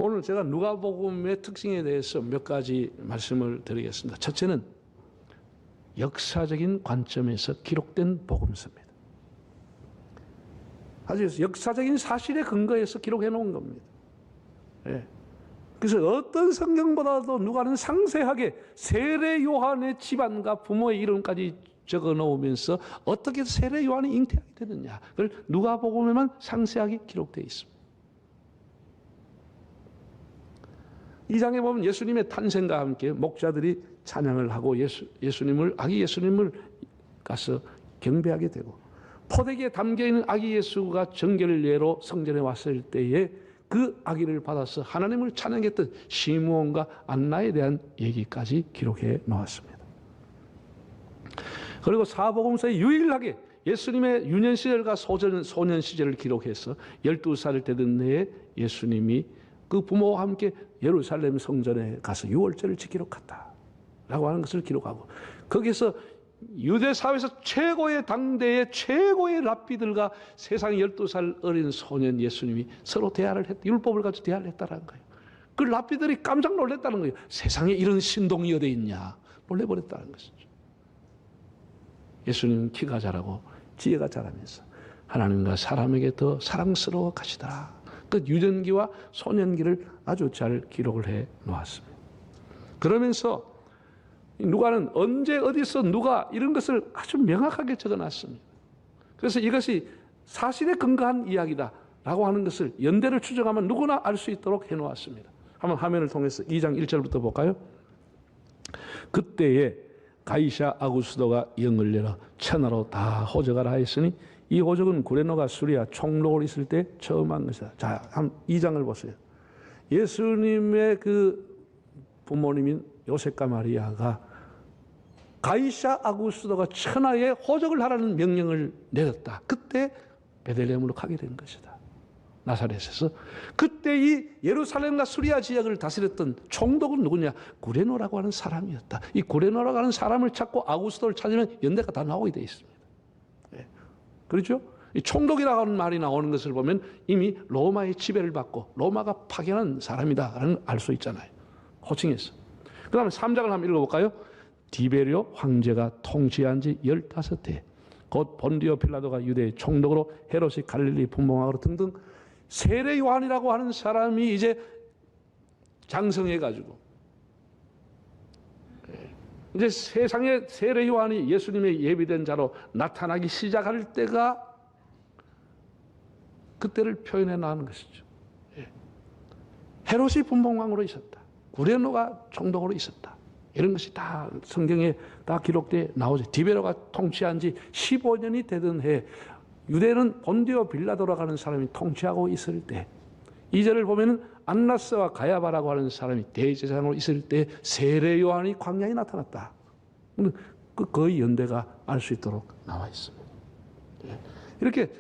오늘 제가 누가복음의 특징에 대해서 몇 가지 말씀을 드리겠습니다. 첫째는 역사적인 관점에서 기록된 복음서입니다. 아주 역사적인 사실에 근거해서 기록해 놓은 겁니다. 예. 그래서 어떤 성경보다도 누가는 상세하게 세례 요한의 집안과 부모의 이름까지 적어 놓으면서 어떻게 세례 요한이 잉태하게 되느냐, 그걸 누가복음에만 상세하게 기록되어 있습니다. 이 장에 보면 예수님의 탄생과 함께 목자들이 찬양을 하고 아기 예수님을 가서 경배하게 되고, 포대기에 담겨있는 아기 예수가 정결례로 성전에 왔을 때에 그 아기를 받아서 하나님을 찬양했던 시므온과 안나에 대한 얘기까지 기록해 놓았습니다. 그리고 사복음서에 유일하게 예수님의 유년 시절과 소년 시절을 기록해서 12살을 되던 해에 예수님이 그 부모와 함께 예루살렘 성전에 가서 유월절을 지키러 갔다라고 하는 것을 기록하고, 거기서 유대 사회에서 최고의 당대의 최고의 랍비들과 세상 12살 어린 소년 예수님이 서로 대화를 율법을 가지고 대화를 했다는 거예요. 그 랍비들이 깜짝 놀랐다는 거예요. 세상에 이런 신동이 어디 있냐, 놀래버렸다는 것이죠. 예수님은 키가 자라고 지혜가 자라면서 하나님과 사람에게 더 사랑스러워 가시더라. 그 유년기와 소년기를 아주 잘 기록을 해 놓았습니다. 그러면서 누가는 언제 어디서 누가 이런 것을 아주 명확하게 적어놨습니다. 그래서 이것이 사실에 근거한 이야기다라고 하는 것을 연대를 추정하면 누구나 알 수 있도록 해놓았습니다. 한번 화면을 통해서 2장 1절부터 볼까요? 그때에 가이사 아구스도가 영을 열어 천하로 다 호적하라 했으니 이 호적은 구레노가 수리아 총독을 있을 때 처음 한 것이다. 자, 한 2장을 보세요. 예수님의 그 부모님인 요셉과 마리아가 가이사 아구스도가 천하에 호적을 하라는 명령을 내렸다. 그때 베들레헴으로 가게 된 것이다. 나사렛에서. 그때 이 예루살렘과 수리아 지역을 다스렸던 총독은 누구냐? 구레노라고 하는 사람이었다. 이 구레노라고 하는 사람을 찾고 아구스도를 찾으면 연대가 다 나오게 되어 있습니다. 네. 그렇죠? 이 총독이라고 하는 말이 나오는 것을 보면 이미 로마의 지배를 받고 로마가 파견한 사람이다라는 알 수 있잖아요. 호칭에서. 그 다음에 3장을 한번 읽어볼까요? 디베리오 황제가 통치한 지 15해 곧 본디오 필라도가 유대의 총독으로 헤롯이 갈릴리 분봉왕으로 등등 세례 요한이라고 하는 사람이 이제 장성해가지고 이제 세상에 세례 요한이 예수님의 예비된 자로 나타나기 시작할 때가 그때를 표현해 나가는 것이죠. 헤롯이 분봉왕으로 있었다. 구레노가 총독으로 있었다. 이런 것이 다 성경에 다 기록되어 나오죠. 디베로가 통치한 지 15년이 되던 해 유대는 본디오 빌라도라고 하는 사람이 통치하고 있을 때, 2절을 보면은 안나스와 가야바라고 하는 사람이 대제사장으로 있을 때 세례 요한이 광야에 나타났다. 거의 연대가 알 수 있도록 나와 있습니다. 이렇게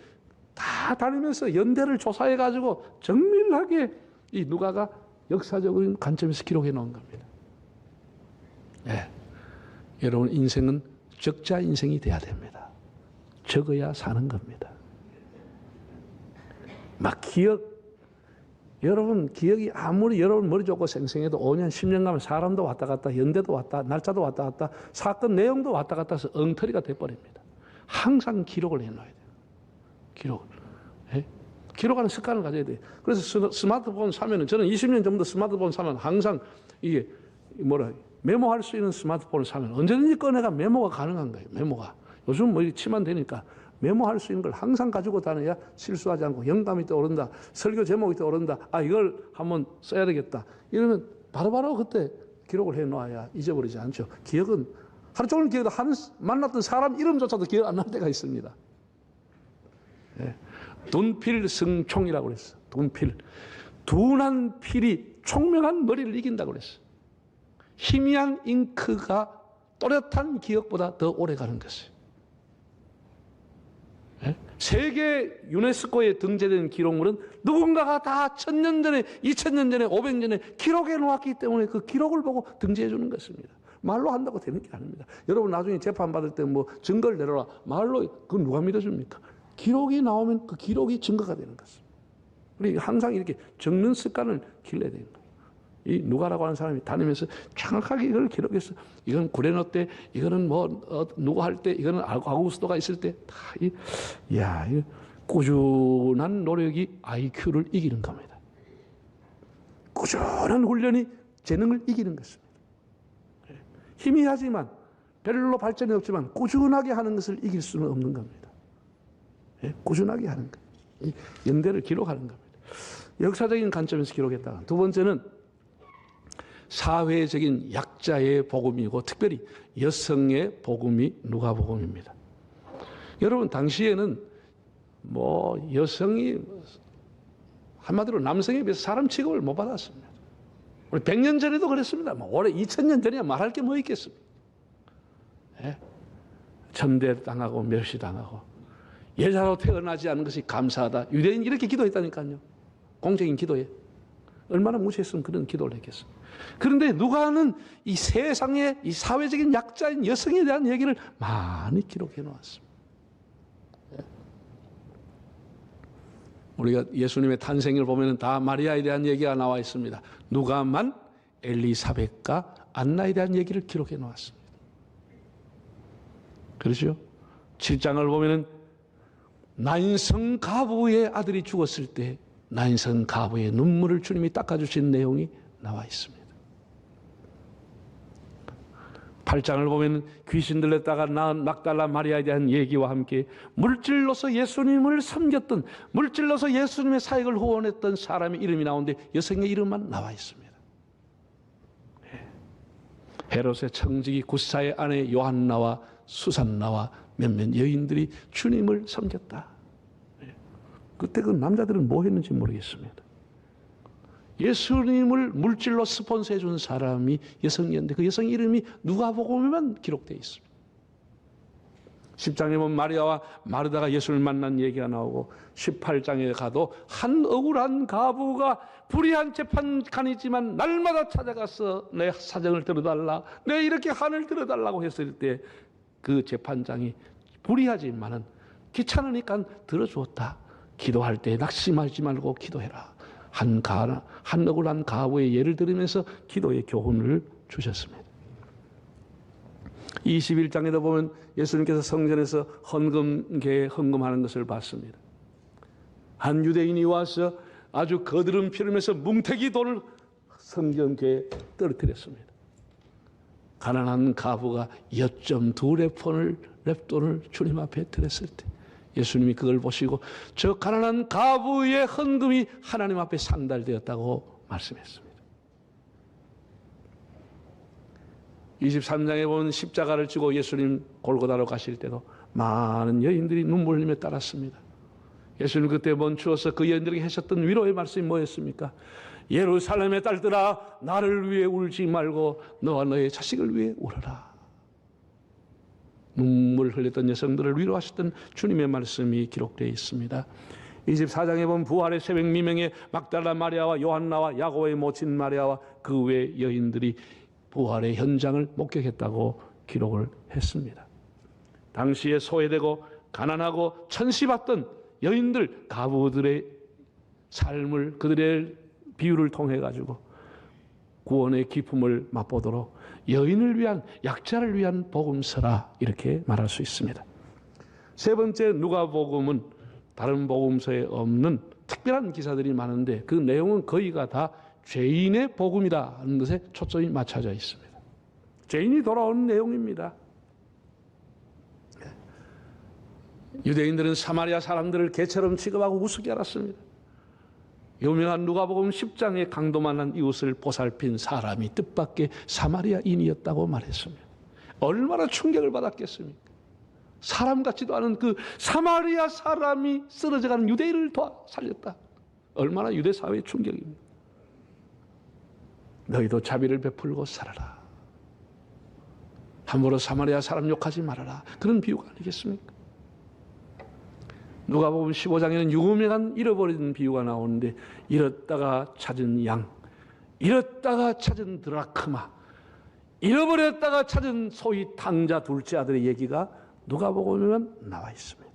다 다니면서 연대를 조사해 가지고 정밀하게 이 누가가 역사적인 관점에서 기록해 놓은 겁니다. 네. 여러분 인생은 적자 인생이 돼야 됩니다. 적어야 사는 겁니다. 막 여러분 기억이 아무리 여러분 머리 좋고 생생해도 5년 10년 가면 사람도 왔다 갔다, 연대도 왔다, 날짜도 왔다 갔다, 사건 내용도 왔다 갔다 해서 엉터리가 돼버립니다. 항상 기록을 해놔야 돼요. 기록을. 네? 기록하는 습관을 가져야 돼요. 그래서 스마트폰 사면은, 저는 20년 전부터 스마트폰 사면 항상 이게 메모할 수 있는 스마트폰을 사면 언제든지 꺼내가 메모가 가능한 거예요. 메모가. 요즘 뭐 치면 되니까 메모할 수 있는 걸 항상 가지고 다녀야 실수하지 않고 영감이 떠오른다. 설교 제목이 떠오른다. 아, 이걸 한번 써야 되겠다. 이러면 바로바로 그때 기록을 해 놓아야 잊어버리지 않죠. 기억은 하루 종일 기억도 만났던 사람 이름조차도 기억 안 날 때가 있습니다. 네. 둔필 승총이라고 그랬어. 둔필. 둔한 필이 총명한 머리를 이긴다고 그랬어. 희미한 잉크가 또렷한 기억보다 더 오래 가는 것이에요. 네? 세계 유네스코에 등재된 기록물은 누군가가 다 1000년 전에, 2000년 전에, 500년 전에 기록해 놓았기 때문에 그 기록을 보고 등재해 주는 것입니다. 말로 한다고 되는 게 아닙니다. 여러분 나중에 재판받을 때 뭐 증거를 내려라. 말로, 그건 누가 믿어줍니까? 기록이 나오면 그 기록이 증거가 되는 것입니다. 우리 항상 이렇게 적는 습관을 길러야 되는 거예요. 이 누가라고 하는 사람이 다니면서 정확하게 이걸 기록해서 이건 구레노 때, 이거는 누가 할 때, 이거는 아우구스도가 있을 때 다 이 꾸준한 노력이 IQ를 이기는 겁니다. 꾸준한 훈련이 재능을 이기는 것입니다. 희미하지만 별로 발전이 없지만 꾸준하게 하는 것을 이길 수는 없는 겁니다. 꾸준하게 하는 것, 연대를 기록하는 겁니다. 역사적인 관점에서 기록했다가 두 번째는 사회적인 약자의 복음이고 특별히 여성의 복음이 누가복음입니다. 여러분 당시에는 여성이 한마디로 남성에 비해서 사람 취급을 못 받았습니다. 우리 100년 전에도 그랬습니다. 올해 2000년 전이야 말할 게 뭐 있겠습니까? 천대당하고 멸시당하고 여자로 태어나지 않은 것이 감사하다. 유대인이 이렇게 기도했다니까요. 공적인 기도에. 얼마나 무시했으면 그런 기도를 했겠습니까? 그런데 누가는 이 세상의 이 사회적인 약자인 여성에 대한 얘기를 많이 기록해 놓았습니다. 우리가 예수님의 탄생을 보면 다 마리아에 대한 얘기가 나와 있습니다. 누가만 엘리사벳과 안나에 대한 얘기를 기록해 놓았습니다. 그렇죠? 7장을 보면 난성 가부의 아들이 죽었을 때 난성 가부의 눈물을 주님이 닦아주신 내용이 나와 있습니다. 8장을 보면 귀신 들렸다가 낳은 막달라 마리아에 대한 얘기와 함께 물질로서 예수님을 섬겼던, 물질로서 예수님의 사역을 후원했던 사람의 이름이 나오는데 여성의 이름만 나와 있습니다. 헤롯의 청지기 구사의 아내 요한나와 수산나와 몇몇 여인들이 주님을 섬겼다. 그때 그 남자들은 뭐 했는지 모르겠습니다. 예수님을 물질로 스폰서해 준 사람이 여성이었는데 그 여성 이름이 누가복음에만 기록되어 있습니다. 10장에 보면 마리아와 마르다가 예수를 만난 얘기가 나오고 18장에 가도 한 억울한 가부가 불의한 재판관이지만 날마다 찾아가서 내 사정을 들어달라, 내 이렇게 한을 들어달라고 했을 때 그 재판장이 불의하지만은 귀찮으니까 들어주었다. 기도할 때 낙심하지 말고 기도해라. 한 억울한 가부의 예를 들으면서 기도의 교훈을 주셨습니다. 21장에도 보면 예수님께서 성전에서 헌금계에 헌금하는 것을 봤습니다. 한 유대인이 와서 아주 거드름 피우면서 뭉태기 돈을 성전계에 떨어뜨렸습니다. 가난한 가부가 엿점 두 랩돈을 주님 앞에 드렸을 때 예수님이 그걸 보시고 저 가난한 가부의 헌금이 하나님 앞에 상달되었다고 말씀했습니다. 23장에 보면 십자가를 지고 예수님 골고다로 가실 때도 많은 여인들이 눈물 흘리며 따랐습니다. 예수님 그때 멈추어서 그 여인들에게 하셨던 위로의 말씀이 뭐였습니까? 예루살렘의 딸들아 나를 위해 울지 말고 너와 너의 자식을 위해 울어라. 눈물 흘렸던 여성들을 위로하셨던 주님의 말씀이 기록되어 있습니다. 24장에 보면 부활의 새벽 미명에 막달라 마리아와 요한나와 야고보의 모친 마리아와 그 외 여인들이 부활의 현장을 목격했다고 기록을 했습니다. 당시에 소외되고 가난하고 천시받던 여인들, 가부들의 삶을 그들의 비유를 통해 가지고 구원의 기쁨을 맛보도록 여인을 위한, 약자를 위한 복음서라 이렇게 말할 수 있습니다. 세 번째 누가복음은 다른 복음서에 없는 특별한 기사들이 많은데 그 내용은 거의가 다 죄인의 복음이다 하는 것에 초점이 맞춰져 있습니다. 죄인이 돌아오는 내용입니다. 유대인들은 사마리아 사람들을 개처럼 취급하고 우습게 알았습니다. 유명한 누가복음 10장에 강도만한 이웃을 보살핀 사람이 뜻밖의 사마리아인이었다고 말했습니다. 얼마나 충격을 받았겠습니까? 사람 같지도 않은 그 사마리아 사람이 쓰러져가는 유대인을 살렸다. 얼마나 유대 사회의 충격입니까? 너희도 자비를 베풀고 살아라. 함부로 사마리아 사람 욕하지 말아라. 그런 비유가 아니겠습니까? 누가복음 15장에는 유명한 잃어버린 비유가 나오는데 잃었다가 찾은 양, 잃었다가 찾은 드라크마, 잃어버렸다가 찾은 소위 탕자 둘째 아들의 얘기가 누가복음에만 나와 있습니다.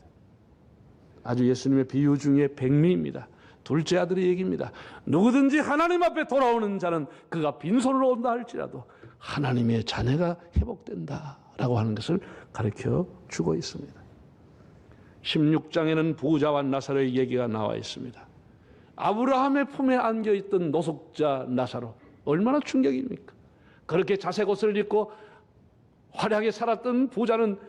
아주 예수님의 비유 중에 백미입니다. 둘째 아들의 얘기입니다. 누구든지 하나님 앞에 돌아오는 자는 그가 빈손으로 온다 할지라도 하나님의 자녀가 회복된다라고 하는 것을 가르쳐 주고 있습니다. 16장에는 부자와 나사로의 얘기가 나와 있습니다. 아브라함의 품에 안겨있던 노숙자 나사로, 얼마나 충격입니까? 그렇게 자색 옷을 입고 화려하게 살았던 부자는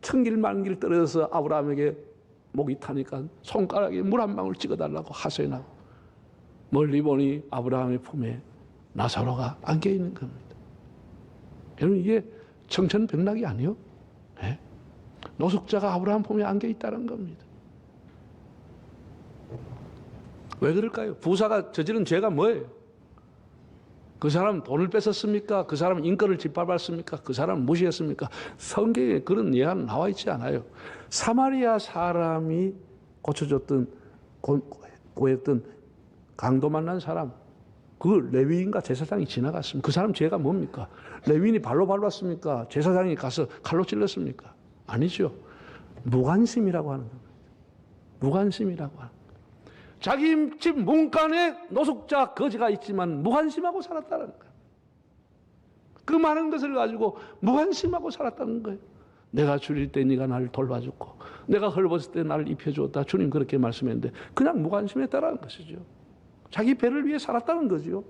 천길 만길 떨어져서 아브라함에게 목이 타니까 손가락에 물 한 방울 찍어달라고 하소연하고, 멀리 보니 아브라함의 품에 나사로가 안겨있는 겁니다. 여러분, 이게 청천벽락이 아니요? 네? 노숙자가 아브라함 품에 안겨있다는 겁니다. 왜 그럴까요? 부자가 저지른 죄가 뭐예요? 그 사람 돈을 뺏었습니까? 그 사람 인권을 짓밟았습니까? 그 사람 무시했습니까? 성경에 그런 예화는 나와 있지 않아요. 사마리아 사람이 고쳐줬던, 고했던 강도 만난 사람, 그 레위인과 제사장이 지나갔습니다. 그 사람 죄가 뭡니까? 레위인이 발로 밟았습니까? 제사장이 가서 칼로 찔렀습니까? 아니죠. 무관심이라고 하는 겁니다. 무관심이라고 하는 겁니다. 자기 집 문간에 노숙자 거지가 있지만 무관심하고 살았다는 거예요. 그 많은 것을 가지고 무관심하고 살았다는 거예요. 내가 줄일 때 네가 나를 돌봐줬고, 내가 헐벗을 때 나를 입혀주었다. 주님 그렇게 말씀했는데 그냥 무관심했다라는 것이죠. 자기 배를 위해 살았다는 거죠.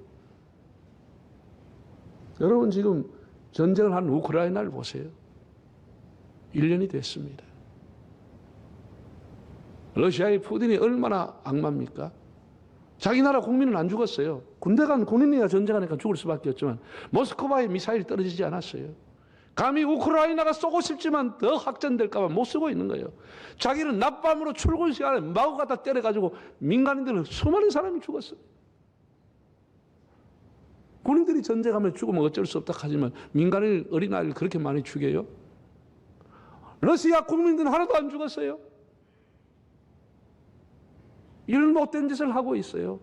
여러분, 지금 전쟁을 한 우크라이나를 보세요. 1년이 됐습니다. 러시아의 푸틴이 얼마나 악마입니까? 자기 나라 국민은 안 죽었어요. 군대 간 군인이야 전쟁하니까 죽을 수밖에 없지만 모스크바에 미사일이 떨어지지 않았어요. 감히 우크라이나가 쏘고 싶지만 더 확전될까 봐 못 쓰고 있는 거예요. 자기는 낮밤으로 출근 시간에 마구 갖다 때려가지고 민간인들은 수많은 사람이 죽었어요. 군인들이 전쟁하면 죽으면 어쩔 수 없다 하지만 민간인 어린아이를 그렇게 많이 죽여요? 러시아 국민들은 하나도 안 죽었어요. 이런 못된 짓을 하고 있어요.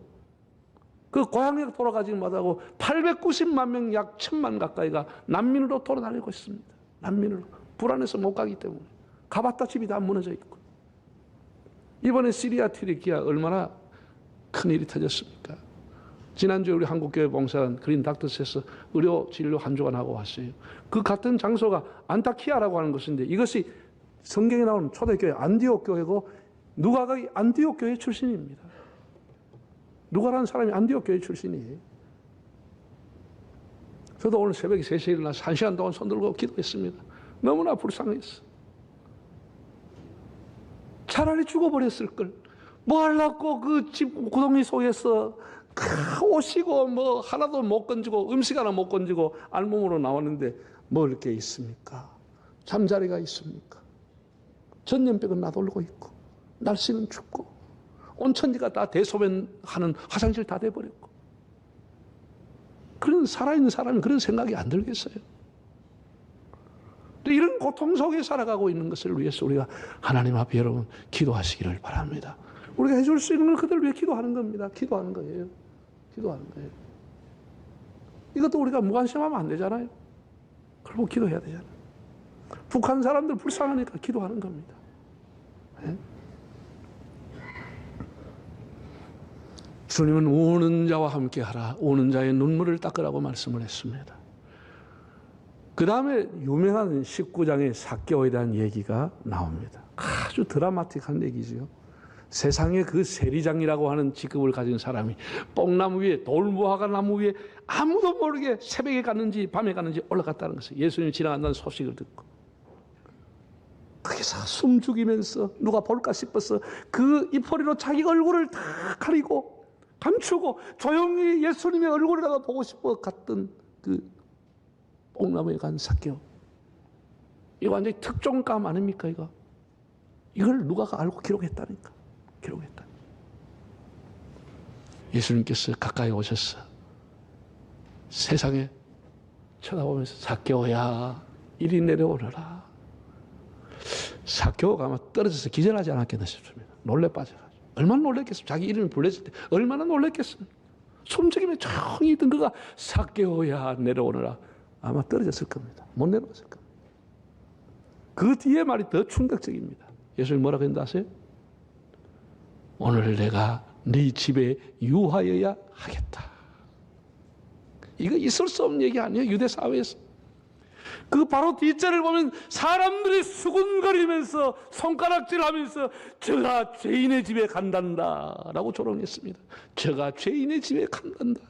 그 고향에 돌아가지 못하고 890만 명, 약 1000만 가까이가 난민으로 돌아다니고 있습니다. 난민으로. 불안해서 못 가기 때문에. 가봤다 집이 다 무너져 있고. 이번에 시리아 튀르키야 얼마나 큰 일이 터졌습니까? 지난주에 우리 한국교회 봉사한 그린 닥터스에서 의료 진료 한 주간 하고 왔어요. 그 같은 장소가 안타키아라고 하는 곳인데 이것이 성경에 나오는 초대교회 안디옥 교회고 누가가 안디옥 교회 출신입니다. 누가라는 사람이 안디옥 교회 출신이에요. 저도 오늘 새벽에 3시에 일어나서 1시간 동안 손 들고 기도했습니다. 너무나 불쌍했어. 차라리 죽어버렸을 걸. 뭐 하려고 그 집 구덩이 속에서 오시고 뭐 하나도 못 건지고 음식 하나 못 건지고 알몸으로 나왔는데 뭘 게 있습니까? 잠자리가 있습니까? 전염병은 나돌고 있고 날씨는 춥고 온 천지가 다 대소변하는 화장실 다 돼버렸고 그런 살아있는 사람이 그런 생각이 안 들겠어요? 이런 고통 속에 살아가고 있는 것을 위해서 우리가 하나님 앞에 여러분 기도하시기를 바랍니다. 우리가 해줄 수 있는 걸 그들 위해 기도하는 겁니다. 기도하는 거예요. 기도하는 거예요. 이것도 우리가 무관심하면 안 되잖아요. 그리고 기도해야 되잖아요. 북한 사람들 불쌍하니까 기도하는 겁니다. 네? 주님은 우는 자와 함께 하라. 우는 자의 눈물을 닦으라고 말씀을 했습니다. 그 다음에 유명한 19장의 삭개오에 대한 얘기가 나옵니다. 아주 드라마틱한 얘기죠. 세상에 그 세리장이라고 하는 직급을 가진 사람이 뽕나무 위에 돌무화과 나무 위에 아무도 모르게 새벽에 갔는지 밤에 갔는지 올라갔다는 것을 예수님이 지나간다는 소식을 듣고 거기서 숨 죽이면서 누가 볼까 싶어서 그 이포리로 자기 얼굴을 다 가리고 감추고 조용히 예수님의 얼굴이라도 보고 싶어 갔던 그 뽕나무에 간 삭개오. 이거 완전히 특종감 아닙니까 이거? 이걸 누가가 알고 기록했다니까. 기록했다. 예수님께서 가까이 오셔서 세상에 쳐다보면서 삭개오야 이리 내려오너라. 삭개오가 아마 떨어져서 기절하지 않았겠나 싶습니다. 놀래 빠져가지고. 얼마나 놀랬겠습니까? 자기 이름이 불렸을 때 얼마나 놀랬겠습니까? 숨죽이며 조용히 있던 그가 삭개오야 내려오너라. 아마 떨어졌을 겁니다. 못 내려왔을 겁니다. 그 뒤에 말이 더 충격적입니다. 예수님 뭐라고 했는지 아세요? 오늘 내가 네 집에 유하여야 하겠다. 이거 있을 수 없는 얘기 아니에요, 유대 사회에서. 그 바로 뒷절을 보면 사람들이 수군거리면서 손가락질하면서 저가 죄인의 집에 간단다 라고 조롱했습니다. 저가 죄인의 집에 간단다.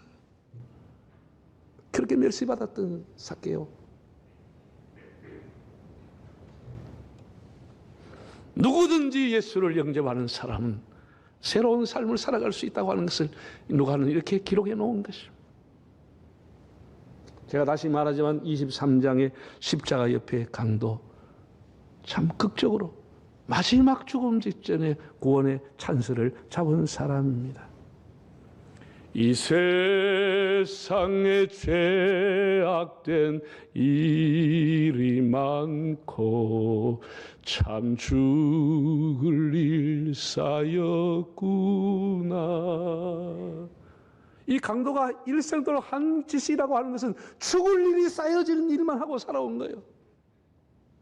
그렇게 멸시받았던 삭개오. 누구든지 예수를 영접하는 사람은 새로운 삶을 살아갈 수 있다고 하는 것을 누가는 이렇게 기록해 놓은 것입니다. 제가 다시 말하지만 23장의 십자가 옆에 강도, 참 극적으로 마지막 죽음 직전에 구원의 찬스를 잡은 사람입니다. 이 세상에 죄악된 일이 많고 참 죽을 일 쌓였구나. 이 강도가 일생도록 한 짓이라고 하는 것은 죽을 일이 쌓여지는 일만 하고 살아온 거예요.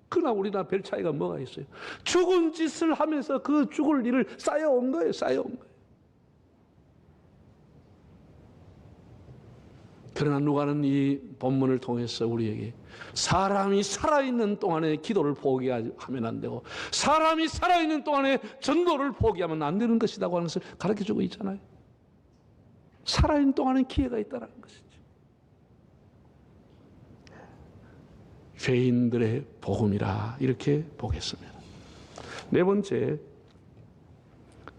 그러나 우리나라 별 차이가 뭐가 있어요? 죽은 짓을 하면서 그 죽을 일을 쌓여온 거예요. 쌓여온 거예요. 그러나 누가는 이 본문을 통해서 우리에게 사람이 살아있는 동안에 기도를 포기하면 안 되고 사람이 살아있는 동안에 전도를 포기하면 안 되는 것이라고 하는 것을 가르쳐주고 있잖아요. 살아있는 동안에 기회가 있다는 것이죠. 죄인들의 복음이라 이렇게 보겠습니다. 네 번째,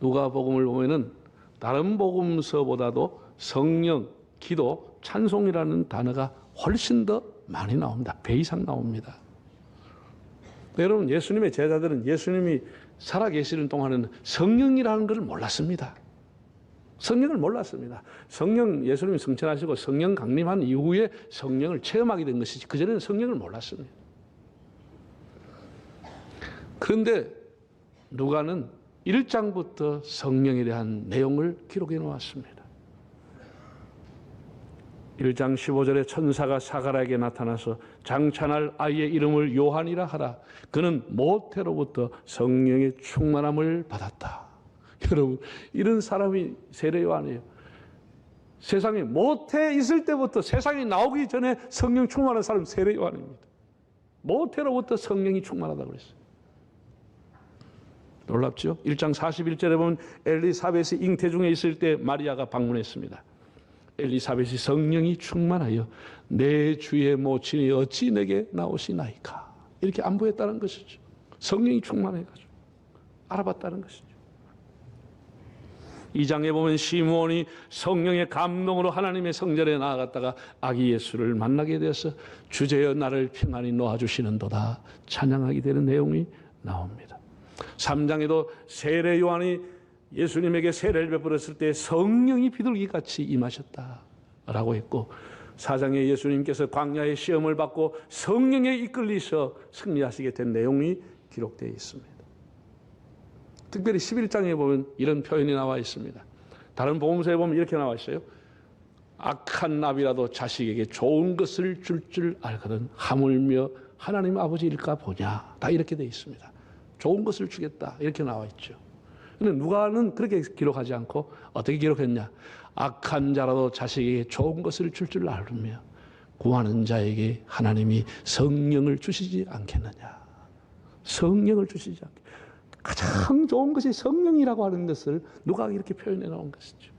누가복음을 보면은 다른 복음서보다도 성령, 기도, 찬송이라는 단어가 훨씬 더 많이 나옵니다. 배 이상 나옵니다. 여러분, 예수님의 제자들은 예수님이 살아계시는 동안에는 성령이라는 것을 몰랐습니다. 성령을 몰랐습니다. 성령, 예수님이 성천하시고 성령 강림한 이후에 성령을 체험하게 된 것이지 그전에는 성령을 몰랐습니다. 그런데 누가는 1장부터 성령에 대한 내용을 기록해 놓았습니다. 1장 15절에 천사가 사가랴에게 나타나서 장찬할 아이의 이름을 요한이라 하라. 그는 모태로부터 성령의 충만함을 받았다. 여러분, 이런 사람이 세례 요한이에요. 세상에 모태에 있을 때부터 세상에 나오기 전에 성령 충만한 사람 세례 요한입니다. 모태로부터 성령이 충만하다고 그랬어요. 놀랍죠? 1장 41절에 보면 엘리사벳이 잉태 중에 있을 때 마리아가 방문했습니다. 엘리사벳이 성령이 충만하여 내 주의 모친이 어찌 내게 나오시나이까. 이렇게 안부했다는 것이죠. 성령이 충만해가지고 알아봤다는 것이죠. 2장에 보면 시므온이 성령의 감동으로 하나님의 성전에 나아갔다가 아기 예수를 만나게 되어서 주제여 나를 평안히 놓아주시는도다 찬양하게 되는 내용이 나옵니다. 3장에도 세례 요한이 예수님에게 세례를 베풀었을 때 성령이 비둘기같이 임하셨다라고 했고 4장에 예수님께서 광야의 시험을 받고 성령에 이끌리셔 승리하시게 된 내용이 기록되어 있습니다. 특별히 11장에 보면 이런 표현이 나와 있습니다. 다른 복음서에 보면 이렇게 나와 있어요. 악한 나비라도 자식에게 좋은 것을 줄 알거든 하물며 하나님 아버지일까 보냐. 다 이렇게 되어 있습니다. 좋은 것을 주겠다 이렇게 나와 있죠. 근데 누가는 그렇게 기록하지 않고 어떻게 기록했냐. 악한 자라도 자식에게 좋은 것을 줄 알며 구하는 자에게 하나님이 성령을 주시지 않겠느냐. 성령을 주시지 않겠느냐. 가장 좋은 것이 성령이라고 하는 것을 누가 이렇게 표현해 놓은 것이죠.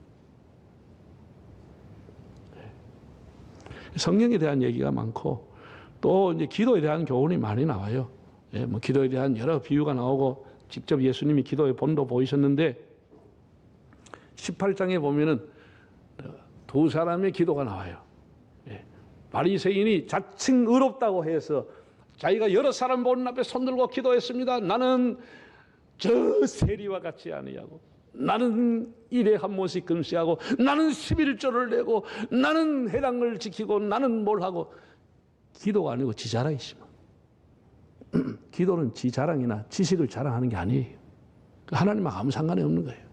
성령에 대한 얘기가 많고 또 이제 기도에 대한 교훈이 많이 나와요. 뭐 기도에 대한 여러 비유가 나오고 직접 예수님이 기도의 본도 보이셨는데 18장에 보면은 두 사람의 기도가 나와요. 바리새인이 자칭 의롭다고 해서 자기가 여러 사람 보는 앞에 손들고 기도했습니다. 나는 저 세리와 같지 아니하고 나는 일에 한 번씩 금식하고 나는 11조를 내고 나는 회당을 지키고 나는 뭘 하고 기도가 아니고 지 자랑이시면 기도는 지 자랑이나 지식을 자랑하는 게 아니에요. 하나님과 아무 상관이 없는 거예요.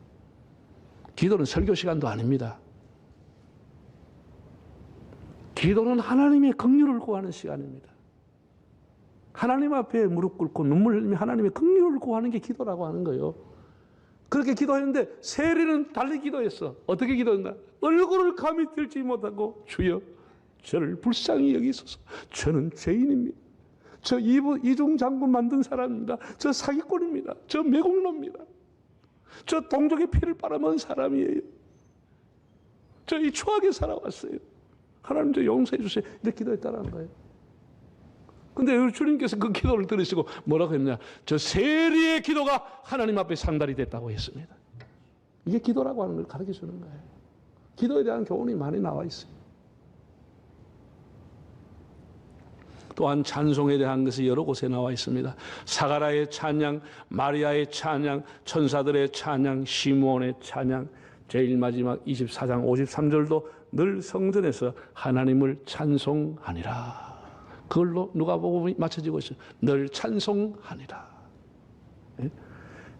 기도는 설교 시간도 아닙니다. 기도는 하나님의 긍휼을 구하는 시간입니다. 하나님 앞에 무릎 꿇고 눈물 흘리며 하나님의 긍휼을 구하는 게 기도라고 하는 거예요. 그렇게 기도했는데 세리는 달리 기도했어. 어떻게 기도했나? 얼굴을 감히 들지 못하고 주여 저를 불쌍히 여기소서. 저는 죄인입니다. 저 이중 장군 만든 사람입니다. 저 사기꾼입니다. 저 매국노입니다. 저 동족의 피를 빨아먹은 사람이에요. 저 이 추하게 살아왔어요. 하나님 저 용서해 주세요. 이렇게 기도했다는 거예요. 근데 주님께서 그 기도를 들으시고 뭐라고 했냐? 저 세리의 기도가 하나님 앞에 상달이 됐다고 했습니다. 이게 기도라고 하는 걸 가르쳐 주는 거예요. 기도에 대한 교훈이 많이 나와 있어요. 또한 찬송에 대한 것이 여러 곳에 나와 있습니다. 사가라의 찬양, 마리아의 찬양, 천사들의 찬양, 시므온의 찬양, 제일 마지막 24장 53절도 늘 성전에서 하나님을 찬송하니라. 그걸로 누가복음이 맞춰지고 있어요. 늘 찬송하니라. 예?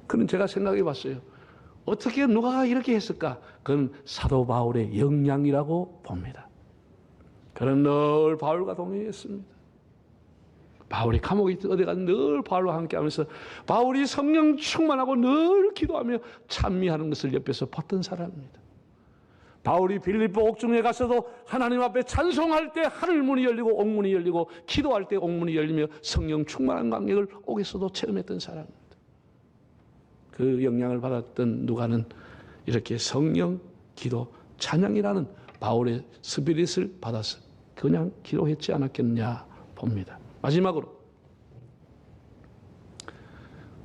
그는 제가 생각해 봤어요. 어떻게 누가가 이렇게 했을까? 그건 사도 바울의 역량이라고 봅니다. 그는 늘 바울과 동행했습니다. 바울이 감옥에 어디 가서 늘 바울과 함께하면서 바울이 성령 충만하고 늘 기도하며 찬미하는 것을 옆에서 봤던 사람입니다. 바울이 빌립보 옥중에 가서도 하나님 앞에 찬송할 때 하늘 문이 열리고 옥문이 열리고 기도할 때 옥문이 열리며 성령 충만한 감격을 옥에서도 체험했던 사람입니다. 그 영향을 받았던 누가는 이렇게 성령, 기도, 찬양이라는 바울의 스피릿을 받아서 그냥 기도했지 않았겠냐 봅니다. 마지막으로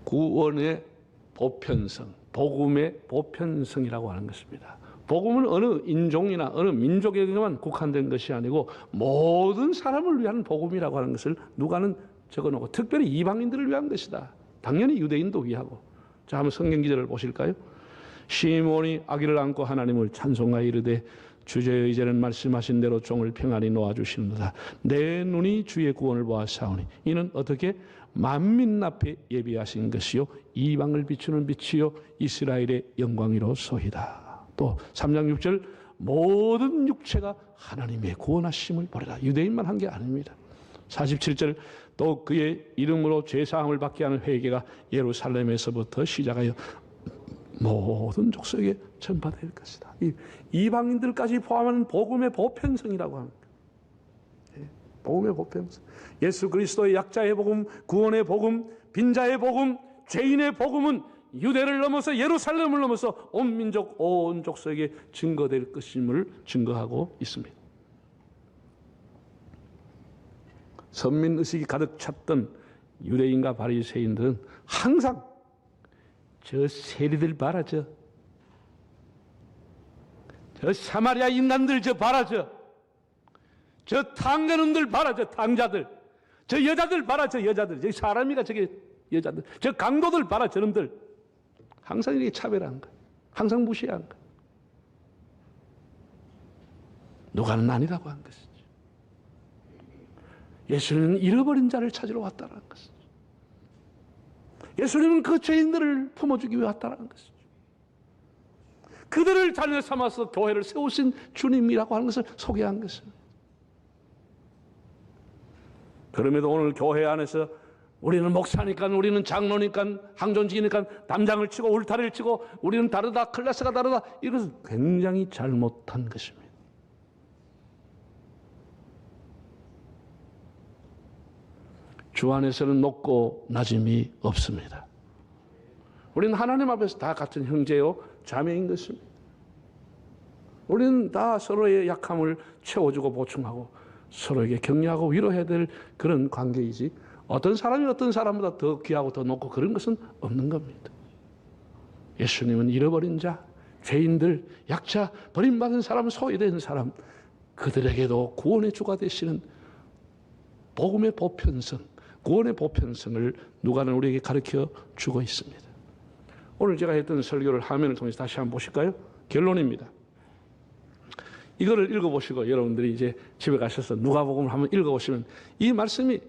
구원의 보편성, 복음의 보편성이라고 하는 것입니다. 복음은 어느 인종이나 어느 민족에게만 국한된 것이 아니고 모든 사람을 위한 복음이라고 하는 것을 누가는 적어놓고 특별히 이방인들을 위한 것이다. 당연히 유대인도 위하고. 자, 한번 성경 기절을 보실까요? 시므온이 아기를 안고 하나님을 찬송하여 이르되 주제의 이제는 말씀하신 대로 종을 평안히 놓아주시는도다. 내 눈이 주의 구원을 보았사오니 이는 어떻게 만민 앞에 예비하신 것이요 이방을 비추는 빛이요 이스라엘의 영광이로소이다. 또 3장 6절 모든 육체가 하나님의 구원하심을 보리라. 유대인만 한 게 아닙니다. 47절 또 그의 이름으로 죄사함을 받게 하는 회개가 예루살렘에서부터 시작하여 모든 족속에 전파될 것이다. 이방인들까지 포함하는 복음의 보편성이라고 합니다. 복음의 보편성. 예수 그리스도의 약자의 복음, 구원의 복음, 빈자의 복음, 죄인의 복음은 유대를 넘어서 예루살렘을 넘어서 온 민족, 온 족속에게 증거될 것임을 증거하고 있습니다. 선민의식이 가득 찼던 유대인과 바리새인들은 항상 저 세리들 봐라, 저 사마리아 인간들 저 봐라, 저 탕자놈들 봐라, 저 탕자들, 저 여자들 봐라, 저 여자들, 저 사람이가 저게 여자들, 저 강도들 봐라, 저놈들. 항상 이렇게 차별한 거예요. 항상 무시한 거예요. 누가는 아니라고 한 것이죠. 예수님은 잃어버린 자를 찾으러 왔다는 것이죠. 예수님은 그 죄인들을 품어주기 위해 왔다는 것이죠. 그들을 자녀 삼아서 교회를 세우신 주님이라고 하는 것을 소개한 것입니다. 그럼에도 오늘 교회 안에서 우리는 목사니까, 우리는 장로니까, 항존직이니까 담장을 치고 울타리를 치고 우리는 다르다, 클래스가 다르다, 이것은 굉장히 잘못한 것입니다. 주 안에서는 높고 낮음이 없습니다. 우리는 하나님 앞에서 다 같은 형제요 자매인 것입니다. 우리는 다 서로의 약함을 채워주고 보충하고 서로에게 격려하고 위로해야 될 그런 관계이지, 어떤 사람이 어떤 사람보다 더 귀하고 더 높고 그런 것은 없는 겁니다. 예수님은 잃어버린 자, 죄인들, 약자, 버림받은 사람, 소외된 사람, 그들에게도 구원의 주가 되시는 복음의 보편성, 구원의 보편성을 누가는 우리에게 가르쳐 주고 있습니다. 오늘 제가 했던 설교를 화면을 통해서 다시 한번 보실까요? 결론입니다. 이거를 읽어보시고 여러분들이 이제 집에 가셔서 누가복음을 한번 읽어보시면 이 말씀이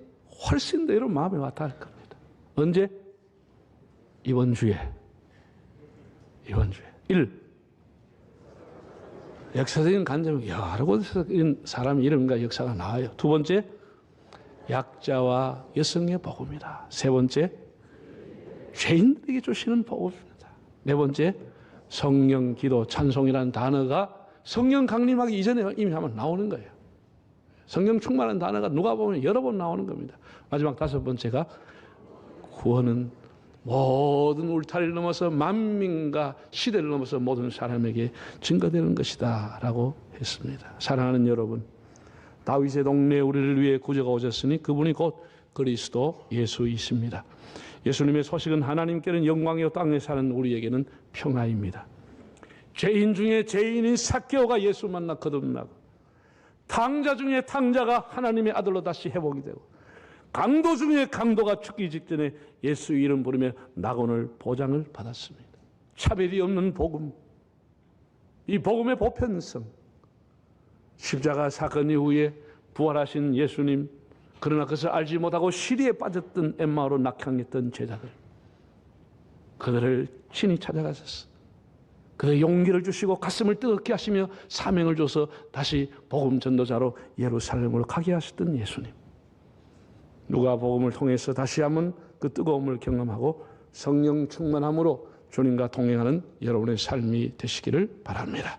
훨씬 더 여러분 마음에 와닿을 겁니다. 언제? 이번 주에. 1. 역사적인 관점이 여러 곳에서 이런 사람의 이름과 역사가 나와요. 2 번째, 약자와 여성의 복음이다. 3 번째, 죄인들에게 주시는 복음입니다. 네 번째, 성령 기도 찬송이라는 단어가 성령 강림하기 이전에 이미 한번 나오는 거예요. 성령 충만한 단어가 누가 보면 여러 번 나오는 겁니다. 마지막 다섯 번째가 구원은 모든 울타리를 넘어서 만민과 시대를 넘어서 모든 사람에게 증거되는 것이다 라고 했습니다. 사랑하는 여러분, 다윗의 동네에 우리를 위해 구주가 오셨으니 그분이 곧 그리스도 예수이십니다. 예수님의 소식은 하나님께는 영광이요 땅에 사는 우리에게는 평화입니다. 죄인 중에 죄인인 삭개오가 예수 만나 거듭나고, 탕자 중에 탕자가 하나님의 아들로 다시 회복이 되고, 강도 중에 강도가 죽기 직전에 예수 이름 부르며 낙원을 보장을 받았습니다. 차별이 없는 복음, 이 복음의 보편성, 십자가 사건 이후에 부활하신 예수님, 그러나 그것을 알지 못하고 시리에 빠졌던 엠마오로 낙향했던 제자들, 그들을 친히 찾아가셨어. 그들의 용기를 주시고 가슴을 뜨겁게 하시며 사명을 줘서 다시 복음 전도자로 예루살렘으로 가게 하셨던 예수님, 누가복음을 통해서 다시 한번 그 뜨거움을 경험하고 성령 충만함으로 주님과 동행하는 여러분의 삶이 되시기를 바랍니다.